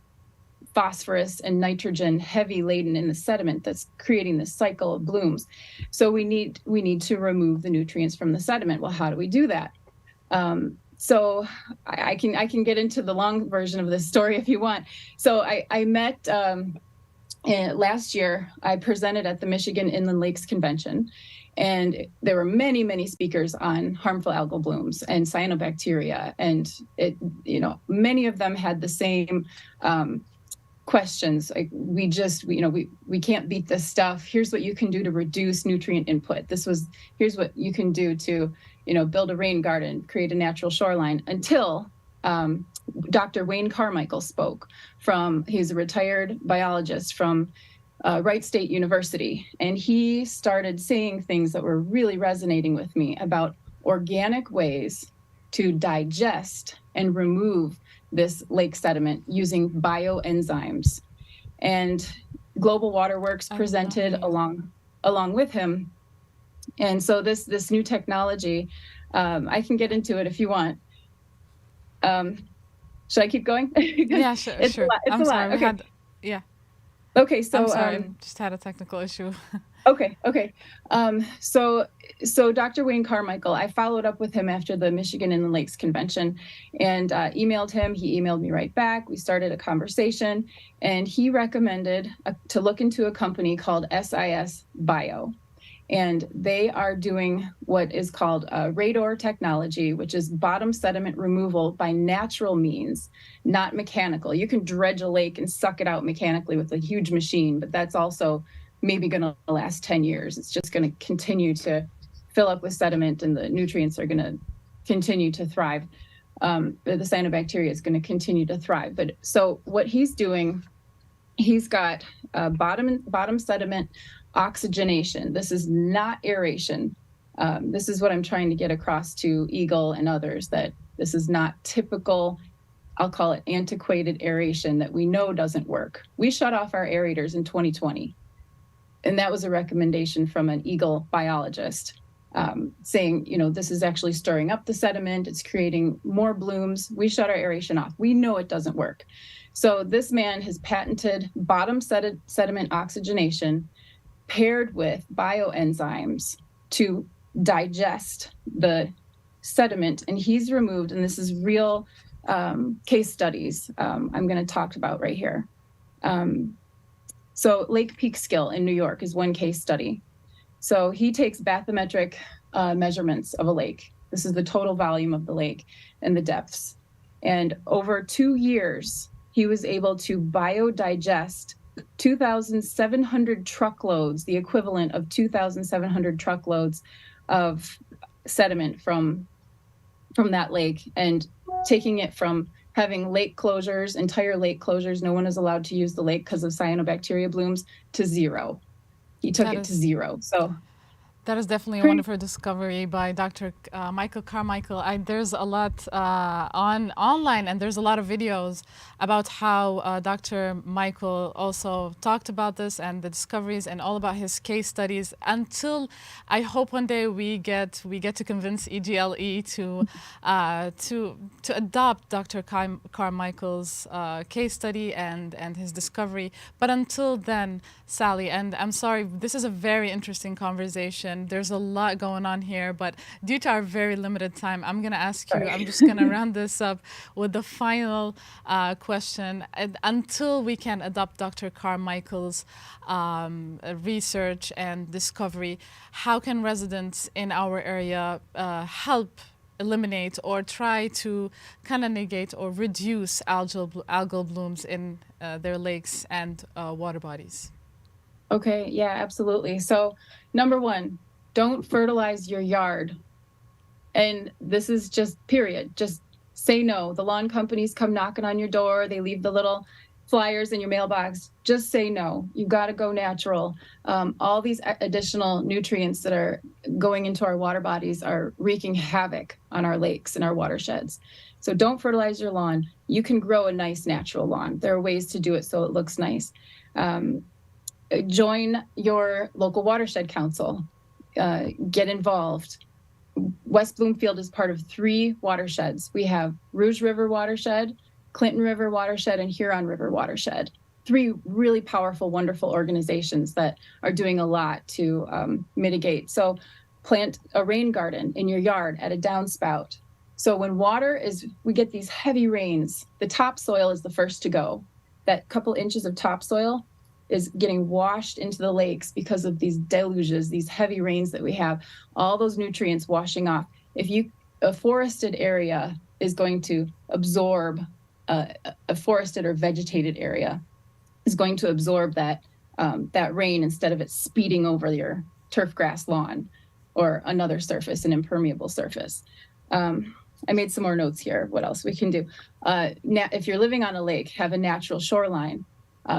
phosphorus and nitrogen heavy laden in the sediment that's creating this cycle of blooms. So we need to remove the nutrients from the sediment. Well, how do we do that? So I can get into the long version of this story if you want. So I met last year. I presented at the Michigan Inland Lakes Convention, and there were many, many speakers on harmful algal blooms and cyanobacteria, and many of them had the same questions. Like we can't beat this stuff. Here's what you can do to reduce nutrient input. Here's what you can do to build a rain garden, create a natural shoreline, until Dr. Wayne Carmichael spoke. He's a retired biologist from Wright State University, and he started saying things that were really resonating with me about organic ways to digest and remove this lake sediment using bioenzymes. And Global Waterworks presented along with him. And so this new technology, I can get into it if you want. Should I keep going? Yeah, sure. It's sure. a lot. Okay. Yeah. Okay, so I'm sorry, I just had a technical issue. Okay. So Dr. Wayne Carmichael, I followed up with him after the Michigan Inland Lakes Convention and emailed him. He emailed me right back. We started a conversation, and he recommended to look into a company called SIS Bio. And they are doing what is called radar technology, which is bottom sediment removal by natural means, not mechanical. You can dredge a lake and suck it out mechanically with a huge machine, but that's also maybe going to last 10 years. It's just going to continue to fill up with sediment, and the nutrients are going to continue to thrive. The cyanobacteria is going to continue to thrive. But so what he's doing, he's got bottom sediment oxygenation. This is not aeration. This is what I'm trying to get across to Eagle and others, that this is not typical, I'll call it antiquated aeration that we know doesn't work. We shut off our aerators in 2020. And that was a recommendation from an Eagle biologist saying, this is actually stirring up the sediment. It's creating more blooms. We shut our aeration off. We know it doesn't work. So this man has patented bottom sediment oxygenation paired with bioenzymes to digest the sediment. And he's removed, and this is real case studies I'm going to talk about right here. So Lake Peekskill in New York is one case study. So he takes bathymetric measurements of a lake. This is the total volume of the lake and the depths. And over 2 years, he was able to biodigest 2,700 truckloads, the equivalent of 2,700 truckloads of sediment from that lake, and taking it from having lake closures, entire lake closures, no one is allowed to use the lake because of cyanobacteria blooms, to zero. He took it to zero. So that is definitely a wonderful discovery by Dr. Michael Carmichael. There's a lot online, and there's a lot of videos about how Dr. Michael also talked about this and the discoveries and all about his case studies. Until I hope one day we get to convince EGLE to adopt Dr. Carmichael's case study and his discovery. But until then, Sally, and I'm sorry, this is a very interesting conversation. There's a lot going on here, but due to our very limited time, I'm going to ask you, I'm just going to round this up with the final question. Until we can adopt Dr. Carmichael's research and discovery, how can residents in our area help eliminate or try to kind of negate or reduce algal blooms in their lakes and water bodies? Okay, yeah, absolutely. So number one, don't fertilize your yard. And this is just period. Just say no. The lawn companies come knocking on your door. They leave the little flyers in your mailbox. Just say no. You've got to go natural. All these additional nutrients that are going into our water bodies are wreaking havoc on our lakes and our watersheds. So don't fertilize your lawn. You can grow a nice natural lawn. There are ways to do it so it looks nice. Join your local watershed council. Get involved. West Bloomfield is part of 3 watersheds. We have Rouge River Watershed, Clinton River Watershed, and Huron River Watershed. 3 really powerful, wonderful organizations that are doing a lot to mitigate. So plant a rain garden in your yard at a downspout. So when we get these heavy rains, the topsoil is the first to go. That couple inches of topsoil is getting washed into the lakes because of these deluges, these heavy rains that we have, all those nutrients washing off. A forested area is going to absorb, a forested or vegetated area is going to absorb that rain instead of it speeding over your turf grass lawn or another surface, an impermeable surface. I made some more notes here. What else we can do? If you're living on a lake, have a natural shoreline.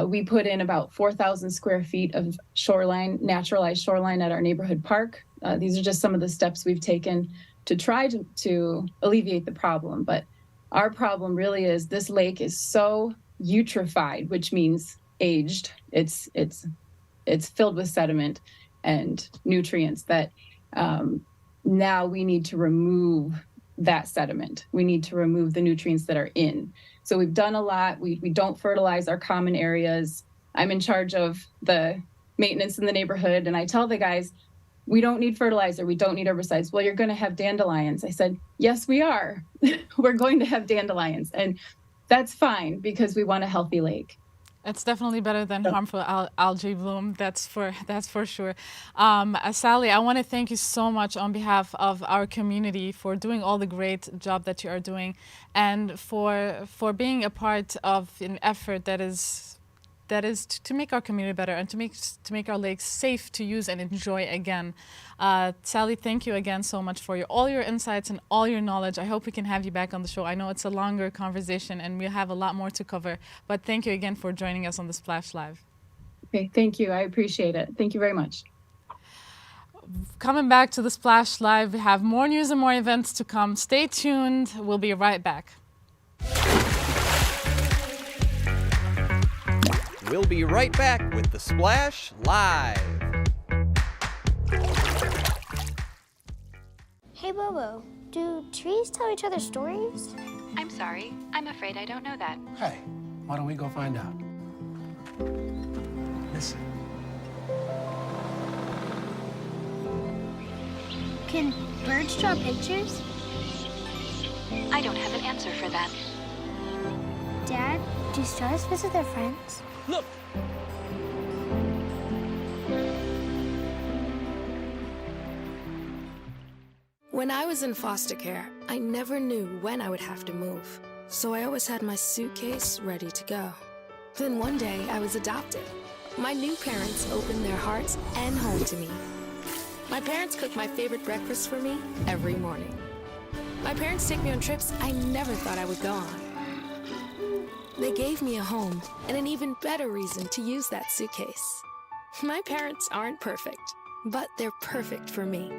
We put in about 4,000 square feet of shoreline, naturalized shoreline at our neighborhood park. These are just some of the steps we've taken to try to alleviate the problem. But our problem really is this lake is so eutrophied, which means aged. It's filled with sediment and nutrients that now we need to remove that sediment. We need to remove the nutrients that are in. So we've done a lot. We don't fertilize our common areas. I'm in charge of the maintenance in the neighborhood, and I tell the guys, we don't need fertilizer. We don't need herbicides. Well, you're going to have dandelions. I said, yes, we are. We're going to have dandelions, and that's fine because we want a healthy lake. It's definitely better than harmful algae bloom. That's for sure. Sally, I want to thank you so much on behalf of our community for doing all the great job that you are doing, and for being a part of an effort that is to make our community better and to make our lakes safe to use and enjoy again. Sally, thank you again so much for all your insights and all your knowledge. I hope we can have you back on the show. I know it's a longer conversation and we have a lot more to cover, but thank you again for joining us on the Splash Live. Okay, thank you. I appreciate it. Thank you very much. Coming back to the Splash Live, we have more news and more events to come. Stay tuned. We'll be right back. We'll be right back with the Splash Live. Hey Bobo, do trees tell each other stories? I'm sorry. I'm afraid I don't know that. Hey, why don't we go find out? Listen. Can birds draw pictures? I don't have an answer for that. Dad, do stars visit their friends? Look! When I was in foster care, I never knew when I would have to move. so I always had my suitcase ready to go. Then one day, I was adopted. My new parents opened their hearts and home to me. My parents cook my favorite breakfast for me every morning. My parents take me on trips I never thought I would go on. They gave me a home and an even better reason to use that suitcase. My parents aren't perfect, but they're perfect for me.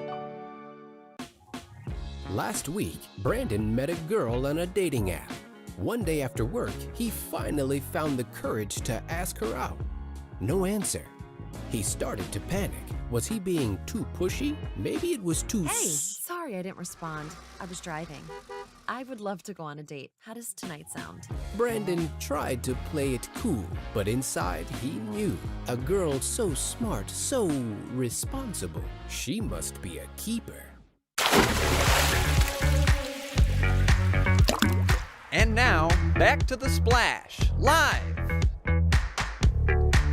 Last week, Brandon met a girl on a dating app. One day after work, he finally found the courage to ask her out. No answer. He started to panic. Was he being too pushy? Maybe it was too... Hey, sorry I didn't respond. I was driving. I would love to go on a date. How does tonight sound? Brandon tried to play it cool, but inside he knew. A girl so smart, so responsible. She must be a keeper. And now, back to The Splash, live.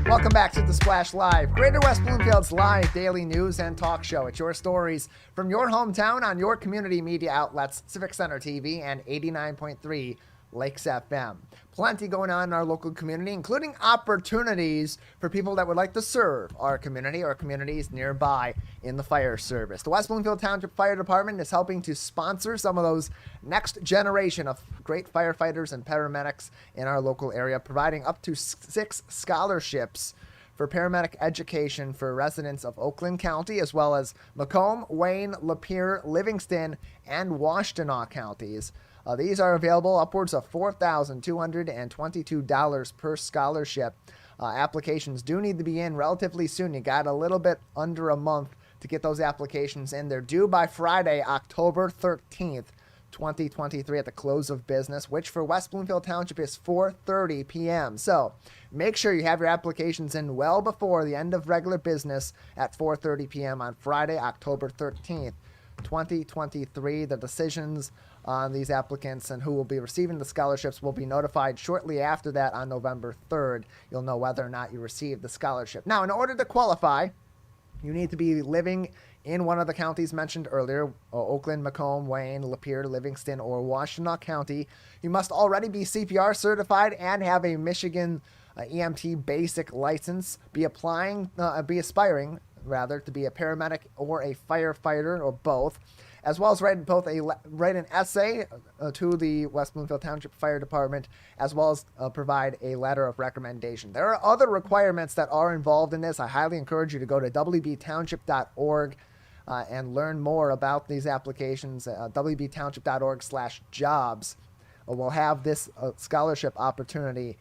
Welcome back to The Splash Live, Greater West Bloomfield's live daily news and talk show. It's your stories from your hometown on your community media outlets, Civic Center TV and 89.3 Lakes FM. Plenty going on in our local community, including opportunities for people that would like to serve our community or communities nearby in the fire service. The West Bloomfield Township Fire Department is helping to sponsor some of those next generation of great firefighters and paramedics in our local area, providing up to 6 scholarships for paramedic education for residents of Oakland County, as well as Macomb, Wayne, Lapeer, Livingston, and Washtenaw counties. These are available upwards of $4,222 per scholarship. Applications do need to be in relatively soon. You got a little bit under a month to get those applications in. They're due by Friday, October 13th, 2023 at the close of business, which for West Bloomfield Township is 4:30 p.m. So make sure you have your applications in well before the end of regular business at 4:30 p.m. on Friday, October 13th, 2023. The decisions on these applicants and who will be receiving the scholarships will be notified shortly after that on November 3rd. You'll know whether or not you received the scholarship. Now, in order to qualify, you need to be living in one of the counties mentioned earlier, Oakland, Macomb, Wayne, Lapeer, Livingston, or Washtenaw County. You must already be CPR certified and have a Michigan EMT basic license. Be aspiring to be a paramedic or a firefighter or both, as well as write an essay to the West Bloomfield Township Fire Department, as well as provide a letter of recommendation. There are other requirements that are involved in this. I highly encourage you to go to wbtownship.org and learn more about these applications. wbtownship.org/jobs will have this scholarship opportunity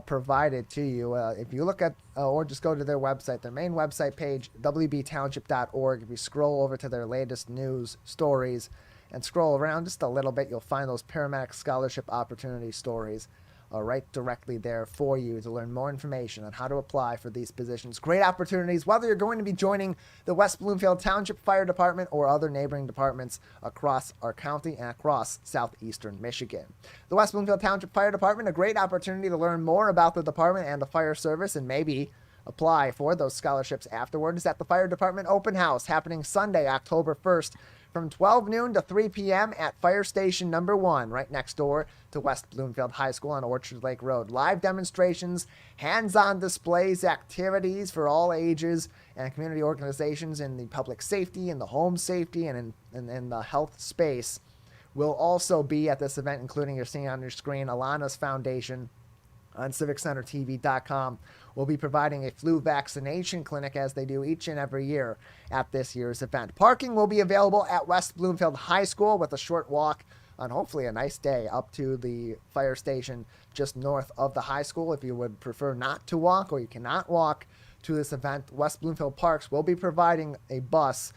provided to you. If you look at, or just go to their website, their main website page, wbtownship.org. If you scroll over to their latest news stories and scroll around just a little bit, you'll find those paramedic scholarship opportunity stories right directly there for you to learn more information on how to apply for these positions. Great opportunities, whether you're going to be joining the West Bloomfield Township Fire Department or other neighboring departments across our county and across southeastern Michigan. The West Bloomfield Township Fire Department, a great opportunity to learn more about the department and the fire service and maybe apply for those scholarships afterwards at the Fire Department Open House happening Sunday, October 1st from 12 noon to 3 p.m. at Fire Station Number 1, right next door to West Bloomfield High School on Orchard Lake Road. Live demonstrations, hands-on displays, activities for all ages, and community organizations in the public safety, in the home safety, and in the health space will also be at this event, including you're seeing on your screen, Alana's Foundation on CivicCenterTV.com will be providing a flu vaccination clinic as they do each and every year at this year's event. Parking will be available at West Bloomfield High School with a short walk on hopefully a nice day up to the fire station just north of the high school. If you would prefer not to walk or you cannot walk to this event, West Bloomfield Parks will be providing a bus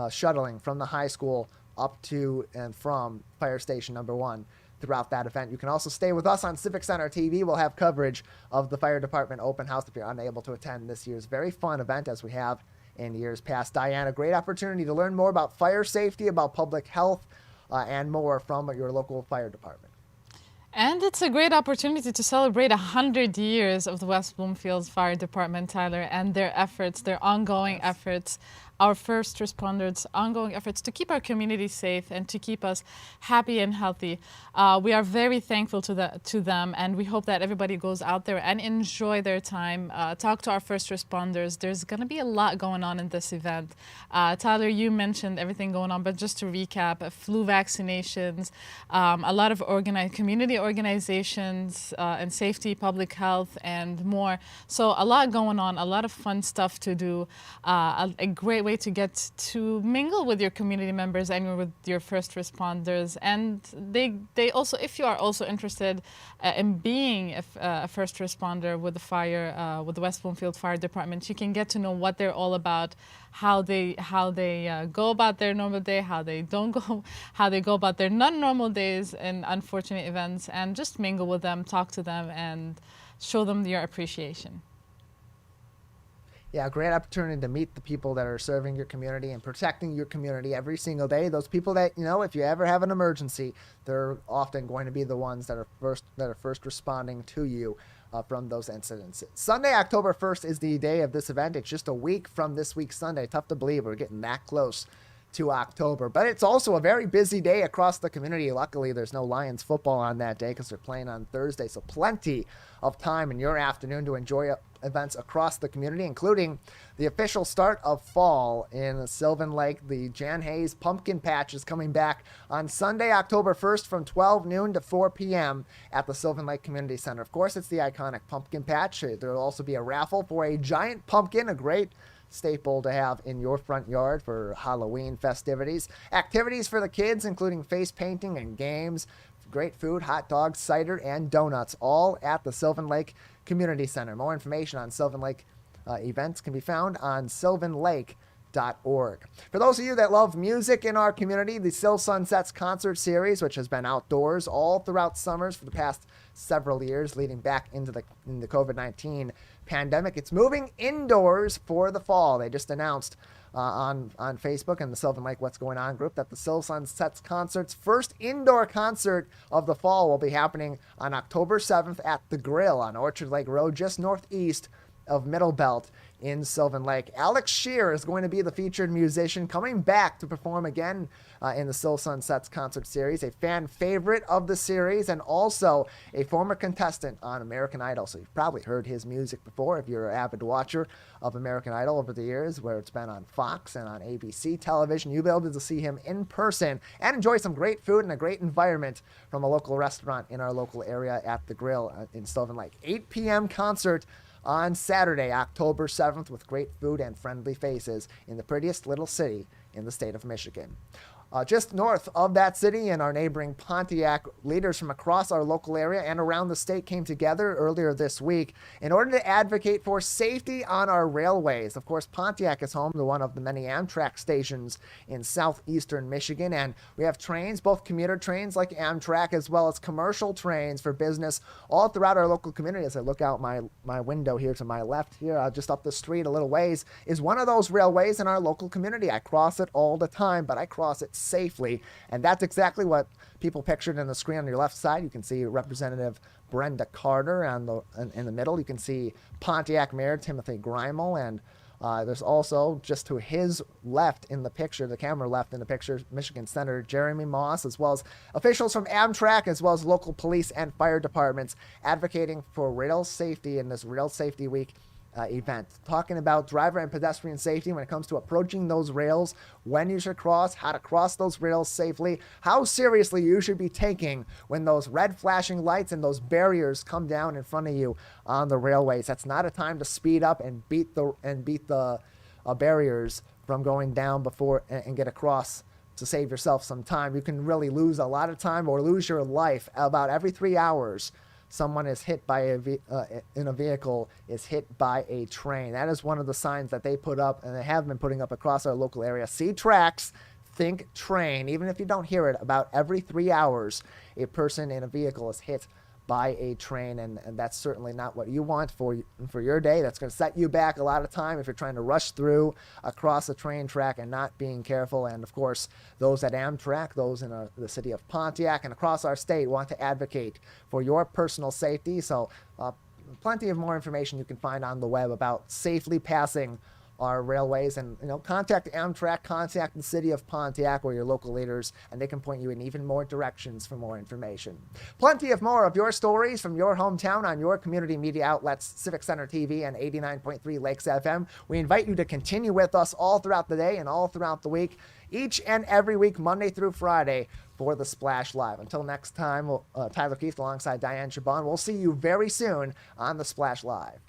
shuttling from the high school up to and from Fire Station Number 1 throughout that event. You can also stay with us on Civic Center TV. We'll have coverage of the Fire Department Open House if you're unable to attend this year's very fun event as we have in years past. Diane, a great opportunity to learn more about fire safety, about public health, and more from your local fire department. And it's a great opportunity to celebrate 100 years of the West Bloomfield Fire Department, Tyler, and their efforts, their ongoing efforts. our first responders' ongoing efforts to keep our community safe and to keep us happy and healthy. We are very thankful to them, and we hope that everybody goes out there and enjoy their time. Talk to our first responders. There's going to be a lot going on in this event. Tyler, you mentioned everything going on, but just to recap, flu vaccinations, a lot of community organizations and safety, public health, and more. So a lot going on, a lot of fun stuff to do, a great way to get to mingle with your community members and with your first responders. And they also, if you are also interested in being a first responder with the fire, with the West Bloomfield Fire Department, you can get to know what they're all about, how they go about their normal day, how they go about their non-normal days and unfortunate events, and just mingle with them, talk to them, and show them your appreciation. Yeah, great opportunity to meet the people that are serving your community and protecting your community every single day. Those people that, if you ever have an emergency, they're often going to be the ones that are first responding to you from those incidents. Sunday, October 1st is the day of this event. It's just a week from this week's Sunday. Tough to believe we're getting that close to October, but it's also a very busy day across the community. Luckily, there's no Lions football on that day because they're playing on Thursday, so plenty of time in your afternoon to enjoy events across the community, including the official start of fall in Sylvan Lake. The Jan Hayes Pumpkin Patch is coming back on Sunday, October 1st from 12 noon to 4 p.m. at the Sylvan Lake Community Center. Of course, it's the iconic Pumpkin Patch. There will also be a raffle for a giant pumpkin, a great staple to have in your front yard for Halloween festivities. Activities for the kids, including face painting and games, great food, hot dogs, cider, and donuts, all at the Sylvan Lake Community Center. More information on Sylvan Lake events can be found on sylvanlake.org. For those of you that love music in our community, the Sil Sunsets concert series, which has been outdoors all throughout summers for the past several years, leading back into the COVID-19 pandemic, it's moving indoors for the fall. They just announced on Facebook and the Sylvan Lake What's Going On group that the Sil Sunsets Concert's first indoor concert of the fall will be happening on October 7th at The Grill on Orchard Lake Road, just northeast of Middle Belt in Sylvan Lake. Alex Shear is going to be the featured musician, coming back to perform again in the Sil Sunsets concert series, a fan favorite of the series and also a former contestant on American Idol. So you've probably heard his music before if you're an avid watcher of American Idol over the years, where it's been on Fox and on ABC television. You'll be able to see him in person and enjoy some great food and a great environment from a local restaurant in our local area at The Grill in Sylvan Lake. 8 p.m. concert on Saturday, October 7th, with great food and friendly faces in the prettiest little city in the state of Michigan. Just north of that city in our neighboring Pontiac, leaders from across our local area and around the state came together earlier this week in order to advocate for safety on our railways. Of course, Pontiac is home to one of the many Amtrak stations in southeastern Michigan, and we have trains, both commuter trains like Amtrak as well as commercial trains for business all throughout our local community. As I look out my window here to my left here, just up the street a little ways, is one of those railways in our local community. I cross it all the time, but I cross it safely, and that's exactly what people pictured in the screen on your left side. You can see Representative Brenda Carter in the middle. You can see Pontiac Mayor Timothy Grimel, and there's also just to his left in the picture, the camera left in the picture, Michigan Senator Jeremy Moss, as well as officials from Amtrak, as well as local police and fire departments advocating for rail safety in this Rail Safety Week event, talking about driver and pedestrian safety when it comes to approaching those rails, when you should cross, how to cross those rails safely, how seriously you should be taking when those red flashing lights and those barriers come down in front of you on the railways. That's not a time to speed up and beat the barriers from going down before and get across to save yourself some time. You can really lose a lot of time or lose your life. About every 3 hours, someone is hit by in a vehicle is hit by a train. That is one of the signs that they put up, and they have been putting up across our local area. See tracks, think train. Even if you don't hear it, about every 3 hours, a person in a vehicle is hit by a train, and that's certainly not what you want for your day. That's going to set you back a lot of time if you're trying to rush through across a train track and not being careful. And of course, those at Amtrak, those in the city of Pontiac and across our state want to advocate for your personal safety. So plenty of more information you can find on the web about safely passing our railways. And, contact Amtrak, contact the city of Pontiac or your local leaders, and they can point you in even more directions for more information. Plenty of more of your stories from your hometown on your community media outlets, Civic Center TV and 89.3 Lakes FM. We invite you to continue with us all throughout the day and all throughout the week, each and every week, Monday through Friday, for the Splash Live. Until next time, Tyler Kieft alongside Dayan Chaaban. We'll see you very soon on the Splash Live.